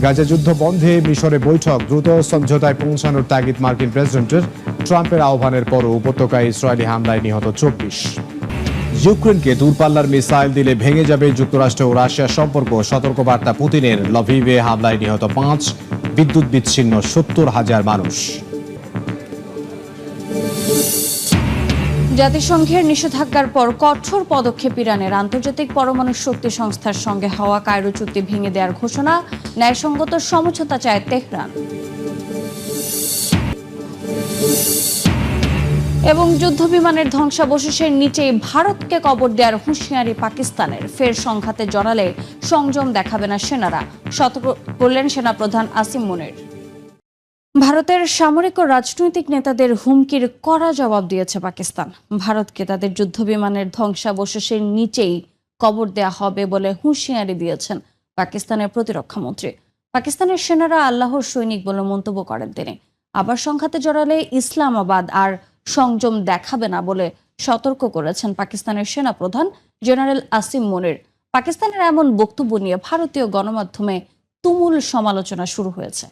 গাজা যুদ্ধ বন্ধে মিশরে বৈঠক, দ্রুত সমঝোতায় পৌঁছানোর তাগিদ মার্কিন প্রেসিডেন্টের। ট্রাম্পের আহ্বানের পরও উপত্যকায় ইসরায়েলি হামলায় নিহত 24। ইউক্রেনকে দূরপাল্লার মিসাইল দিলে ভেঙে যাবে যুক্তরাষ্ট্র ও রাশিয়ার সম্পর্ক, সতর্কবার্তা পুতিনের। লভিভে হামলায় নিহত 5, বিদ্যুৎ বিচ্ছিন্ন 70,000 মানুষ। জাতিসংঘের নিষেধাজ্ঞার পর কঠোর পদক্ষেপ ইরানের। আন্তর্জাতিক পরমাণু শক্তি সংস্থার সঙ্গে হওয়া কায়রো চুক্তি ভেঙে দেওয়ার ঘোষণা, ন্যায়সঙ্গত সমঝোতা চায় তেহরান। এবং যুদ্ধবিমানের ধ্বংসাবশেষের নিচেই ভারতকে কবর দেওয়ার হুঁশিয়ারি পাকিস্তানের। ফের সংঘাতে জড়ালে সংযম দেখাবে না সেনারা, সতর্ক করলেন সেনাপ্রধান আসিম মুনির। ভারতের সামরিক ও রাজনৈতিক নেতাদের হুমকির কড়া জবাব দিয়েছে পাকিস্তান। ভারতকে তাদের যুদ্ধবিমানের ধ্বংসাবশেষের নিচেই কবর দেয়া হবে বলে হুঁশিয়ারি দিয়েছেন পাকিস্তানের প্রতিরক্ষা মন্ত্রী। পাকিস্তানের সেনারা আল্লাহর সৈনিক বলে মন্তব্য করেন তিনি। আবার সংঘাতে জড়ালে ইসলামাবাদ আর সংযম দেখাবে না বলে সতর্ক করেছেন পাকিস্তানের সেনাপ্রধান জেনারেল আসিম মুনির। পাকিস্তানের এমন বক্তব্য নিয়ে ভারতীয় গণমাধ্যমে তুমুল সমালোচনা শুরু হয়েছে।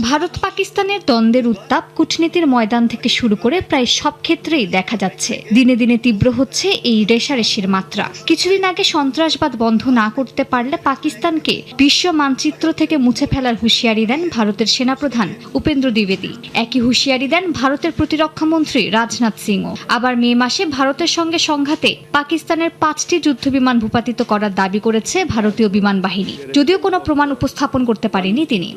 ভারত পাকিস্তানের দ্বন্দ্বের উত্তাপ কূটনীতির ময়দান থেকে শুরু করে প্রায় সব ক্ষেত্রেই দেখা যাচ্ছে। দিনে দিনে তীব্র হচ্ছে এই রেষারেষির মাত্রা। কিছুদিন আগে সন্ত্রাসবাদ বন্ধ না করতে পারলে পাকিস্তানকে বিশ্ব মানচিত্র থেকে মুছে ফেলার হুঁশিয়ারি দেন ভারতের সেনাপ্রধান উপেন্দ্র দ্বিবেদী। একই হুঁশিয়ারি দেন ভারতের প্রতিরক্ষা মন্ত্রী রাজনাথ সিংও। আবার মে মাসে ভারতের সঙ্গে সংঘাতে পাকিস্তানের 5টি যুদ্ধবিমান ভূপাতিত করার দাবি করেছে ভারতীয় বিমান বাহিনী, যদিও কোনো প্রমাণ উপস্থাপন করতে পারেনি তিনি।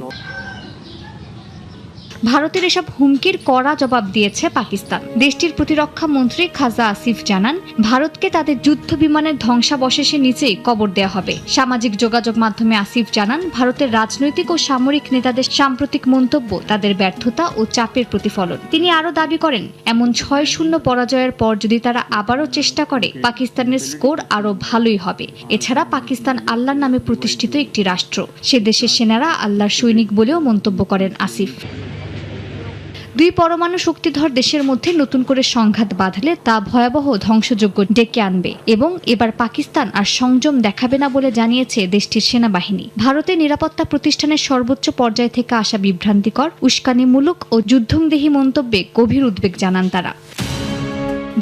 ভারতের এসব হুমকির কড়া জবাব দিয়েছে পাকিস্তান। দেশটির প্রতিরক্ষা মন্ত্রী খাজা আসিফ জানান, ভারতকে তাদের যুদ্ধ বিমানের ধ্বংসাবশেষের নিচেই কবর দেওয়া হবে। সামাজিক যোগাযোগ মাধ্যমে আসিফ জানান, ভারতের রাজনৈতিক ও সামরিক নেতাদের সাম্প্রতিক মন্তব্য তাদের ব্যর্থতা ও চাপের প্রতিফলন। তিনি আরও দাবি করেন, এমন 6-0 পরাজয়ের পর যদি তারা আবারও চেষ্টা করে, পাকিস্তানের স্কোর আরও ভালোই হবে। এছাড়া পাকিস্তান আল্লাহর নামে প্রতিষ্ঠিত একটি রাষ্ট্র, সে দেশের সেনারা আল্লাহর সৈনিক বলেও মন্তব্য করেন আসিফ। দুই পরমাণু শক্তিধর দেশের মধ্যে নতুন করে সংঘাত বাঁধলে তা ভয়াবহ ধ্বংসযজ্ঞ ডেকে আনবে এবং এবার পাকিস্তান আর সংযম দেখাবে না বলে জানিয়েছে দেশটির সেনাবাহিনী। ভারতের নিরাপত্তা প্রতিষ্ঠানের সর্বোচ্চ পর্যায় থেকে আসা বিভ্রান্তিকর, উস্কানিমূলক ও যুদ্ধংদেহী মন্তব্যে গভীর উদ্বেগ জানান তারা।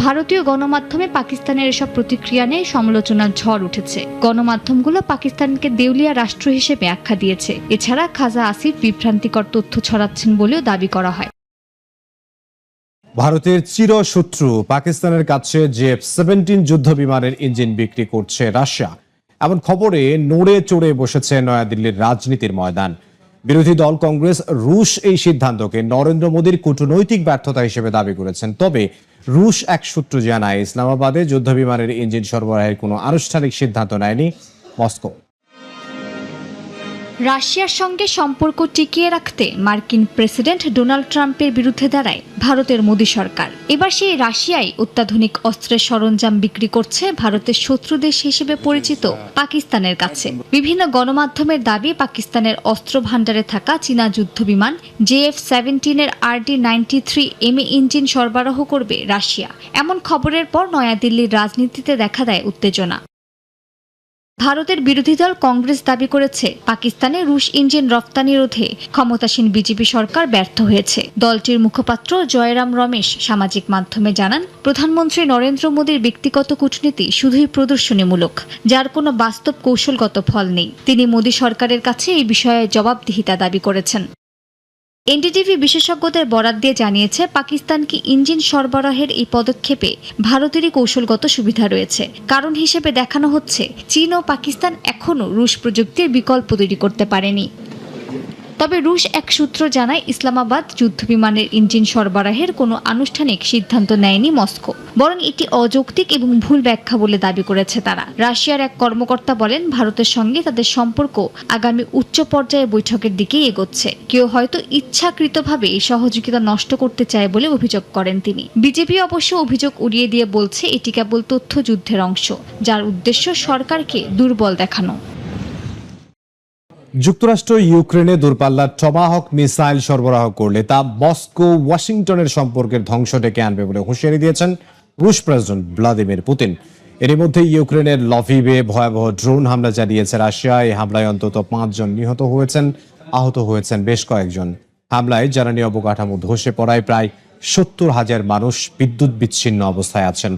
ভারতীয় গণমাধ্যমে পাকিস্তানের এসব প্রতিক্রিয়া নিয়ে সমালোচনার ঝড় উঠেছে। গণমাধ্যমগুলো পাকিস্তানকে দেউলিয়া রাষ্ট্র হিসেবে আখ্যা দিয়েছে। এছাড়া খাজা আসিফ বিভ্রান্তিকর তথ্য ছড়াচ্ছেন বলেও দাবি করা হয়। ভারতের চিরশত্রু পাকিস্তানের কাছে F-17 যুদ্ধ বিমানের ইঞ্জিন বিক্রি করছে রাশিয়া, এমন খবরে নড়ে চড়ে বসেছে নয়াদিল্লির রাজনীতির ময়দান। বিরোধী দল কংগ্রেস রুশ এই সিদ্ধান্তকে নরেন্দ্র মোদীর কূটনৈতিক ব্যর্থতা হিসেবে দাবি করেছেন। তবে রুশ এক সূত্র জানায়, ইসলামাবাদে যুদ্ধ বিমানের ইঞ্জিন সরবরাহের কোনো আনুষ্ঠানিক সিদ্ধান্ত নেয়নি মস্কো। রাশিয়ার সঙ্গে সম্পর্ক টিকিয়ে রাখতে মার্কিন প্রেসিডেন্ট ডোনাল্ড ট্রাম্পের বিরুদ্ধে দাঁড়ায় ভারতের মোদী সরকার। এবার সেই রাশিয়ায় অত্যাধুনিক অস্ত্রের সরঞ্জাম বিক্রি করছে ভারতের শত্রু দেশ হিসেবে পরিচিত পাকিস্তানের কাছে। বিভিন্ন গণমাধ্যমের দাবি, পাকিস্তানের অস্ত্র ভাণ্ডারে থাকা চীনা যুদ্ধবিমান F-17 এর RD-93M ইঞ্জিন সরবরাহ করবে রাশিয়া। এমন খবরের পর নয়াদিল্লির রাজনীতিতে দেখা দেয় উত্তেজনা। ভারতের বিরোধী দল কংগ্রেস দাবি করেছে, পাকিস্তানে রুশ ইঞ্জিন রপ্তানি রোধে ক্ষমতাসীন বিজেপি সরকার ব্যর্থ হয়েছে। দলটির মুখপাত্র জয়রাম রমেশ সামাজিক মাধ্যমে জানান, প্রধানমন্ত্রী নরেন্দ্র মোদীর ব্যক্তিগত কূটনীতি শুধুই প্রদর্শনীমূলক, যার কোনো বাস্তব কৌশলগত ফল নেই। তিনি মোদী সরকারের কাছে এই বিষয়ে জবাবদিহিতা দাবি করেছেন। এনডিটিভি বিশেষজ্ঞদের বরাত দিয়ে জানিয়েছে, পাকিস্তানকে ইঞ্জিন সরবরাহের এই পদক্ষেপে ভারতেরই কৌশলগত সুবিধা রয়েছে। কারণ হিসেবে দেখানো হচ্ছে, চীন ও পাকিস্তান এখনও রুশ প্রযুক্তির বিকল্প তৈরি করতে পারেনি। তবে রুশ এক সূত্র জানায়, ইসলামাবাদ যুদ্ধবিমানের ইঞ্জিন সরবরাহের কোনো আনুষ্ঠানিক সিদ্ধান্ত নেয়নি মস্কো, বরং এটি অযৌক্তিক এবং ভুল ব্যাখ্যা বলে দাবি করেছে তারা। রাশিয়ার এক কর্মকর্তা বলেন, ভারতের সঙ্গে তাদের সম্পর্ক আগামী উচ্চ পর্যায়ে বৈঠকের দিকেই এগোচ্ছে। কেউ হয়তো ইচ্ছাকৃতভাবে এই সহযোগিতা নষ্ট করতে চায় বলে অভিযোগ করেন তিনি। বিজেপি অবশ্য অভিযোগ উড়িয়ে দিয়ে বলছে, এটি কেবল তথ্যযুদ্ধের অংশ, যার উদ্দেশ্য সরকারকে দুর্বল দেখানো। যুক্তরাষ্ট্র ইউক্রেনে দূরপাল্লার টমাহক মিসাইল সরবরাহ করলে তা মস্কো ওয়াশিংটনের সম্পর্কের ধ্বংস ডেকে আনবে বলে হুঁশিয়ারি দিয়েছেন রুশ প্রেসিডেন্ট ভ্লাদিমির পুতিন। এরই মধ্যে ইউক্রেনের লভিভে ভয়াবহ ড্রোন হামলা চালিয়েছে রাশিয়া। এই হামলায় অন্তত 5 জন নিহত হয়েছেন, আহত হয়েছেন বেশ কয়েকজন। হামলায় জ্বালানি অবকাঠামো ধসে পড়ায় প্রায় 70,000 মানুষ বিদ্যুৎ বিচ্ছিন্ন অবস্থায় আছেন।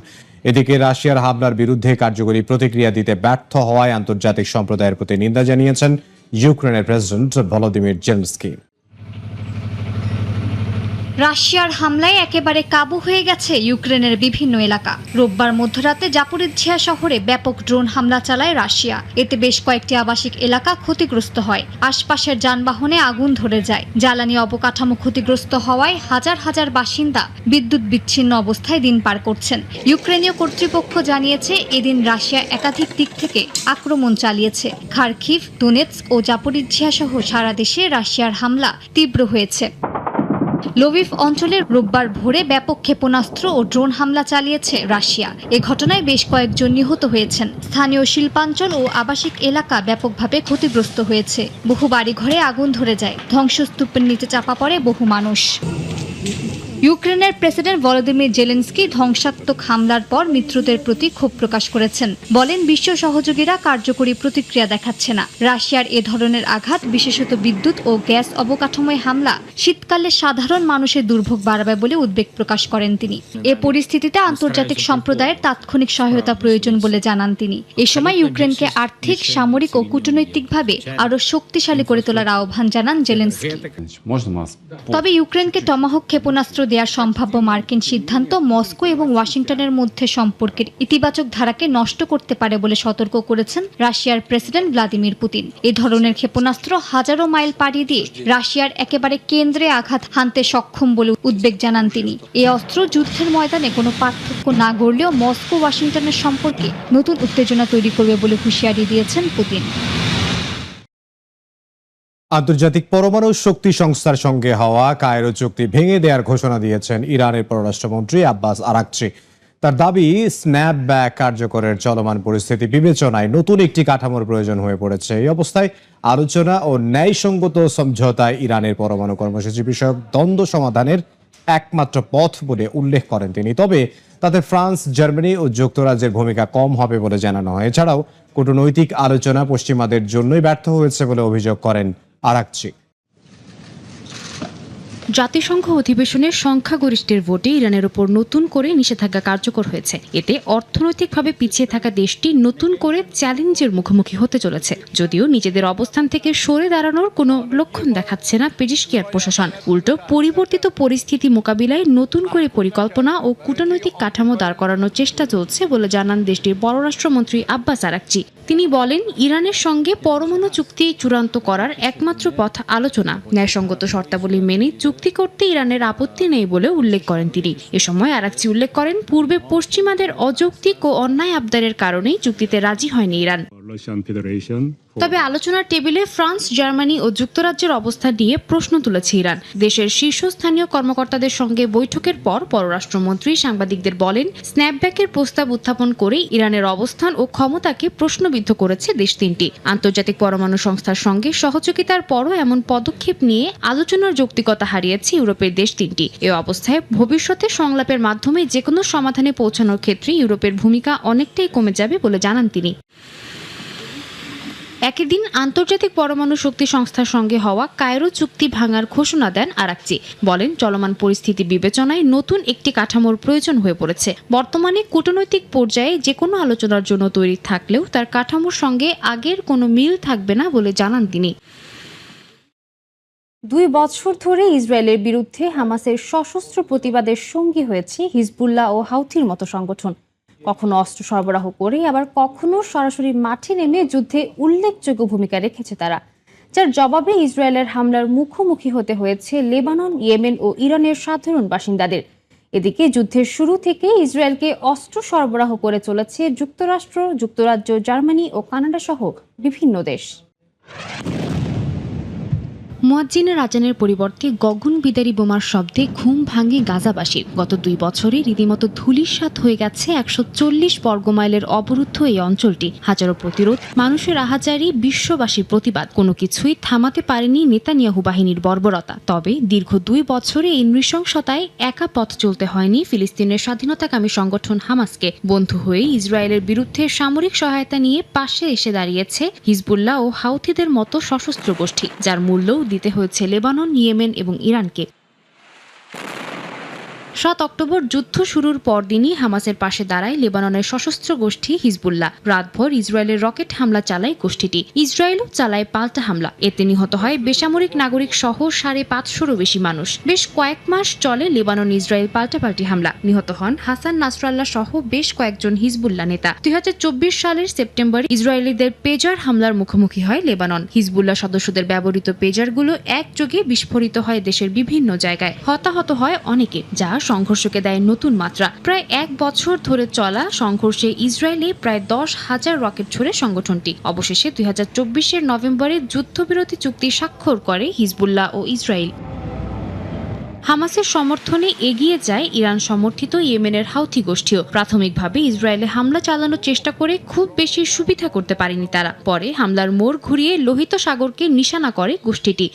এদিকে রাশিয়ার হামলার বিরুদ্ধে কার্যকরী প্রতিক্রিয়া দিতে ব্যর্থ হওয়ায় আন্তর্জাতিক সম্প্রদায়ের প্রতি নিন্দা জানিয়েছেন ইউক্রেনের প্রেসিডেন্ট ভলোদিমির জেলেনস্কি। রাশিয়ার হামলায় একেবারে কাবু হয়ে গেছে ইউক্রেনের বিভিন্ন এলাকা। রোববার মধ্যরাতে জাপোরিজ্জিয়া শহরে ব্যাপক ড্রোন হামলা চালায় রাশিয়া। এতে বেশ কয়েকটি আবাসিক এলাকা ক্ষতিগ্রস্ত হয়। আশপাশের যানবাহনে আগুন ধরে যায়। জ্বালানি অবকাঠামো ক্ষতিগ্রস্ত হওয়ায় হাজার হাজার বাসিন্দা বিদ্যুৎ বিচ্ছিন্ন অবস্থায় দিন পার করছেন। ইউক্রেনীয় কর্তৃপক্ষ জানিয়েছে এদিন রাশিয়া একাধিক দিক থেকে আক্রমণ চালিয়েছে। খার্কিভ, দোনেৎস্ক ও জাপোরিজ্জিয়া সহ সারা দেশে রাশিয়ার হামলা তীব্র হয়েছে। লভিভ অঞ্চলে রোববার ভোরে ব্যাপক ক্ষেপণাস্ত্র ও ড্রোন হামলা চালিয়েছে রাশিয়া। এ ঘটনায় বেশ কয়েকজন নিহত হয়েছেন। স্থানীয় শিল্পাঞ্চল ও আবাসিক এলাকা ব্যাপকভাবে ক্ষতিগ্রস্ত হয়েছে। বহু বাড়িঘরে আগুন ধরে যায়। ধ্বংসস্তূপের নিচে চাপা পড়ে বহু মানুষ। ইউক্রেনের প্রেসিডেন্ট ভলোদিমির জেলেনস্কি ধ্বংসাত্মক হামলার পর মিত্রদের প্রতি ক্ষোভ প্রকাশ করেছেন। বলেন, বিশ্ব সহযোগীরা কার্যকরী প্রতিক্রিয়া দেখাচ্ছে না। রাশিয়ার এ ধরনের আঘাত, বিশেষত বিদ্যুৎ ও গ্যাস অবকাঠামোয় হামলা, শীতকালে সাধারণ মানুষের দুর্ভোগ বাড়াবে বলে উদ্বেগ প্রকাশ করেন তিনি। এ পরিস্থিতিতে আন্তর্জাতিক সম্প্রদায়ের তাৎক্ষণিক সহায়তা প্রয়োজন বলে জানান তিনি। এ সময় ইউক্রেনকে আর্থিক, সামরিক ও কূটনৈতিকভাবে আরও শক্তিশালী করে তোলার আহ্বান জানান জেলেনস্কি। তবে ইউক্রেনকে টমাহক ক্ষেপণাস্ত্র দেওয়ার সম্ভাব্য মার্কিন সিদ্ধান্ত মস্কো এবং ওয়াশিংটনের মধ্যে সম্পর্কের ইতিবাচক ধারাকে নষ্ট করতে পারে বলে সতর্ক করেছেন রাশিয়ার প্রেসিডেন্ট ভ্লাদিমির পুতিন। এ ধরনের ক্ষেপণাস্ত্র হাজারো মাইল পাড়ি দিয়ে রাশিয়ার একেবারে কেন্দ্রে আঘাত হানতে সক্ষম বলে উদ্বেগ জানান তিনি। এই অস্ত্র যুদ্ধের ময়দানে কোনো পার্থক্য না গড়লেও মস্কো ওয়াশিংটনের সম্পর্কে নতুন উত্তেজনা তৈরি করবে বলে হুঁশিয়ারি দিয়েছেন পুতিন। আন্তর্জাতিক পরমাণু শক্তি সংস্থার সঙ্গে হওয়া কায়রো চুক্তি ভেঙে দেওয়ার ঘোষণা দিয়েছেন ইরানের পররাষ্ট্রমন্ত্রী আব্বাস আরাকচি। তার দাবি, স্ন্যাপব্যাক কার্যকরের চলমান পরিস্থিতি বিবেচনায় নতুন একটি কাঠামোর প্রয়োজন হয়ে পড়েছে। এই অবস্থায় আলোচনা ও ন্যায়সঙ্গত সমঝোতায় ইরানের পরমাণু কর্মসূচি বিষয়ক দ্বন্দ্ব সমাধানের একমাত্র পথ বলে উল্লেখ করেন তিনি। তবে তাতে ফ্রান্স, জার্মানি ও যুক্তরাজ্যের ভূমিকা কম হবে বলে জানানো হয়। এছাড়াও কূটনৈতিক আলোচনা পশ্চিমাদের জন্যই ব্যর্থ হয়েছে বলে অভিযোগ করেন আরাকচি। জাতিসংঘ অধিবেশনের সংখ্যাগরিষ্ঠের ভোটে ইরানের উপর নতুন করে নিষেধাজ্ঞা কার্যকর হয়েছে। এতে অর্থনৈতিকভাবে পিছিয়ে থাকা দেশটি নতুন করে চ্যালেঞ্জের মুখোমুখি হতে চলেছে। যদিও নিজেদের অবস্থান থেকে সরে দাঁড়ানোর কোনো লক্ষণ দেখাচ্ছে না পেজিশকিয়ার প্রশাসন। উল্টো পরিবর্তিত পরিস্থিতি মোকাবিলায় নতুন করে পরিকল্পনা ও কূটনৈতিক কাঠামো দাঁড় করানোর চেষ্টা চলছে বলে জানান দেশটির পররাষ্ট্রমন্ত্রী আব্বাস আরাকচি। তিনি বলেন, ইরানের সঙ্গে পরমাণু চুক্তি চূড়ান্ত করার একমাত্র পথ আলোচনা। ন্যায়সঙ্গত শর্তাবলী মেনে চুক্তি করতে ইরানের আপত্তি নেই বলে উল্লেখ করেন তিনি। এ সময় আরাকচি উল্লেখ করেন, পূর্বে পশ্চিমাদের অযৌক্তিক ও অন্যায় আবদারের কারণেই চুক্তিতে রাজি হয়নি ইরান। তবে আলোচনার টেবিলে ফ্রান্স, জার্মানি ও যুক্তরাজ্যের অবস্থা নিয়ে প্রশ্ন তুলেছে ইরান। দেশের শীর্ষস্থানীয় কর্মকর্তাদের সঙ্গে বৈঠকের পর পররাষ্ট্রমন্ত্রী সাংবাদিকদের বলেন, স্ন্যাপব্যাকের প্রস্তাব উত্থাপন করে ইরানের অবস্থান ও ক্ষমতাকে প্রশ্নবিদ্ধ করেছে দেশ তিনটি। আন্তর্জাতিক পরমাণু সংস্থার সঙ্গে সহযোগিতার পরও এমন পদক্ষেপ নিয়ে আলোচনার যৌক্তিকতা হারিয়েছে ইউরোপের দেশ তিনটি। এ অবস্থায় ভবিষ্যতে সংলাপের মাধ্যমে যেকোনো সমাধানে পৌঁছানোর ক্ষেত্রে ইউরোপের ভূমিকা অনেকটাই কমে যাবে বলে জানান তিনি। একই দিন আন্তর্জাতিক পরমাণু শক্তি সংস্থার সঙ্গে হওয়া কায়রো চুক্তি ভাঙার ঘোষণা দেন আরাকচি। বলেন, চলমান পরিস্থিতি বিবেচনায় নতুন একটি কাঠামোর প্রয়োজন হয়ে পড়েছে। বর্তমানে কূটনৈতিক পর্যায়ে যে কোনো আলোচনার জন্য তৈরি থাকলেও তার কাঠামোর সঙ্গে আগের কোনো মিল থাকবে না বলে জানান তিনি। 2 বছর ধরে ইসরায়েলের বিরুদ্ধে হামাসের সশস্ত্র প্রতিবাদের সঙ্গী হয়েছে হিজবুল্লাহ ও হাউথির মতো সংগঠন। কখনো অস্ত্র সরবরাহ করে, আবার কখনো সরাসরি মাঠে নেমে যুদ্ধে উল্লেখযোগ্য ভূমিকা রেখেছে তারা, যার জবাবে ইসরায়েলের হামলার মুখোমুখি হতে হয়েছে লেবানন, ইয়েমেন ও ইরানের সাধারণ বাসিন্দাদের। এদিকে যুদ্ধের শুরু থেকে ইসরায়েলকে অস্ত্র সরবরাহ করে চলেছে যুক্তরাষ্ট্র, যুক্তরাজ্য, জার্মানি ও কানাডা সহ বিভিন্ন দেশ। মুয়াজ্জিনের আজানের পরিবর্তে গগনবিদারী বোমার শব্দে ঘুম ভাঙে গাজাবাসীর। গত 2 বছরে রীতিমতো ধূলিসাৎ হয়ে গেছে 140 বর্গমাইলের অবরুদ্ধ এই অঞ্চলটি। হাজারো প্রতিরোধ, মানুষের আহাজারি, বিশ্ববাসীর প্রতিবাদ, কোনো কিছুই থামাতে পারেনি নেতানিয়াহু বাহিনীর বর্বরতা। তবে দীর্ঘ 2 বছরে এই নৃশংসতায় একা পথ চলতে হয়নি ফিলিস্তিনের স্বাধীনতাকামী সংগঠন হামাসকে। বন্ধু হয়ে ইসরায়েলের বিরুদ্ধে সামরিক সহায়তা নিয়ে পাশে এসে দাঁড়িয়েছে হিজবুল্লাহ ও হাউথিদের মতো সশস্ত্র গোষ্ঠী, যার মূল্যও দিতে হয়েছে লেবানন, ইয়েমেন এবং ইরানকে। 7 অক্টোবর যুদ্ধ শুরুর পরদিনই হামাসের পাশে দাঁড়ায় লেবাননের সশস্ত্র গোষ্ঠী হিজবুল্লাহ। রাতভর ইসরায়েলের রকেট হামলা চালায় গোষ্ঠীটি। ইসরায়েলও চালায় পাল্টা হামলা। এতে নিহত হয় বেসামরিক নাগরিক সহ 550-ও বেশি মানুষ। বেশ কয়েক মাস চলে লেবানন ইসরায়েল পাল্টাপাল্টি হামলা। নিহত হন হাসান নাসরাল্লাহ সহ বেশ কয়েকজন হিজবুল্লাহ নেতা। 2024 সালের সেপ্টেম্বরে ইসরায়েলিদের পেজার হামলার মুখোমুখি হয় লেবানন। হিজবুল্লাহ সদস্যদের ব্যবহৃত পেজারগুলো একযোগে বিস্ফোরিত হয় দেশের বিভিন্ন জায়গায়। হতাহত হয় অনেকে, যা সংঘর্ষকে দেয় নতুন মাত্রা। প্রায় 1 বছর ধরে চলা সংঘর্ষে ইসরায়েলে প্রায় 10,000 রকেট ছোড়ে সংগঠনটি। অবশেষে 2024-এর নভেম্বরে যুদ্ধবিরতি চুক্তি স্বাক্ষর করে হিজবুল্লাহ ও ইসরায়েল। হামাসের সমর্থনে এগিয়ে যায় ইরান সমর্থিত ইয়েমেনের হাউথি গোষ্ঠীও। প্রাথমিকভাবে ইসরায়েলে হামলা চালানোর চেষ্টা করে খুব বেশি সুবিধা করতে পারেনি তারা। পরে হামলার মোড় ঘুরিয়ে লোহিত সাগরকে নিশানা করে গোষ্ঠীটি।